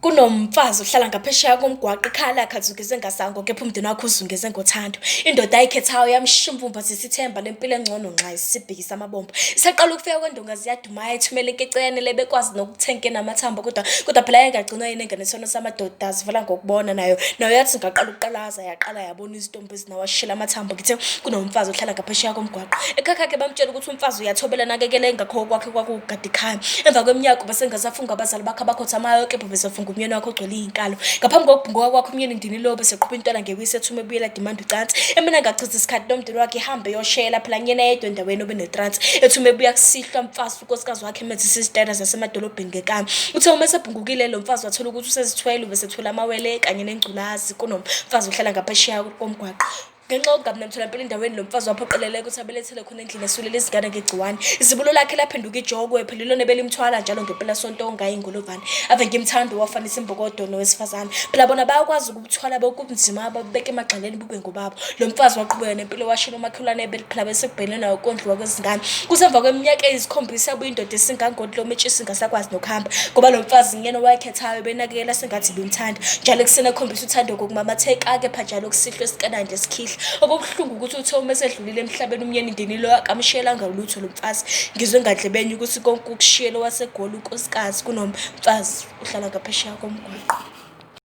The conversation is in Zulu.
Kunomfazi ohlala ngaphesheya komgwaqo, ikhaya lakhe alizungeze ngasango, kepha umndeni wakhe uzungeze ngothando. Indoda ayikhethayo yamshimvumva sisithemba lempilo engcono nxa isibhikisa amabombo. Isaqala ukufika kwendongazi yaduma ithumela inkecene lebekwazi nokuthenke namathambo, kodwa phela yayingagcinwa yini engenesona samadoda zivala ngokubona nayo yathi ngaqala ukuqalaza yaqala yabona izitombi ezinawashila amathambo. Ngithe kunomfazi ohlala ngaphesheya komgwaqo. Ekhaya bamtshela ukuthi umfazi uyathobela nakekele engakho kwakhe kwakugada ikhaya. Emva kweminyaka basengasafunga abazali bakhe abakhotamayo, kepha besafunga umyeni wakhe ogcwele iy'nkalo. Ngaphambi kokubhunguka kwakhe umyeni ndini lo beseqhuba intwana ngewisi ethume ebuyela dimanda ucansi. Emina ngachiza isikhathi nomndeni wakhe ihambe yoshela phela nyena yedwa endaweni obenetransi. Ethume ebuya kusihlwa mfazi unkosikazi wakhe emethisa izitayela zasemadolobheni ngekama. Uthe uma esebhungukile lo mfazi wathola ukuthi usezithwele, ubesethwele amawele kanye nengculazi. Kunomfazi ohlala ngaphesheya komgwaqo. Ngenxa yokungabi namtholampilo endaweni, lo mfazi waphoqeleleka ukuthi abelethele khona endlini esulela izingane ngegciwane. Izibulo lakhe laphenduka ijogwe, phela ilona belimthwala njalo ngempelasonto ongayi-Ingolovane. Ave ngimthanda wafanisa imbokodo nowesifazane. Phela bona bayakwazi ukubuthwala bokubunzima babeke emagxaleni bube ngobabo. Lo mfazi waqhubeka nempilo washela umakhelwane phela besekubhekene nayo ukondliwa kwezingane. Kusemva kweminyaka eyisikhombisa yabuya indoda esingangodlometshisi ingasakwazi nokuhamba, ngoba lo mfazi ngiyena owayekhethayo benakekela sengathi bimthanda. Njalo ekuseni ekhombisa uthando ngokumamatheka, kepha njalo kusihlwa esikananje esikhihla. Okubuhlungu ukuthi uthe uma esedlulile emhlabeni umyeni ndini lo akamshiyelanga lutho lo mfazi. Ngizwe ngadlebeni ukuthi konke ukushiyela waseGoli unkosikazi. Kunomfazi uhlala ngaphesheya komgwaqo.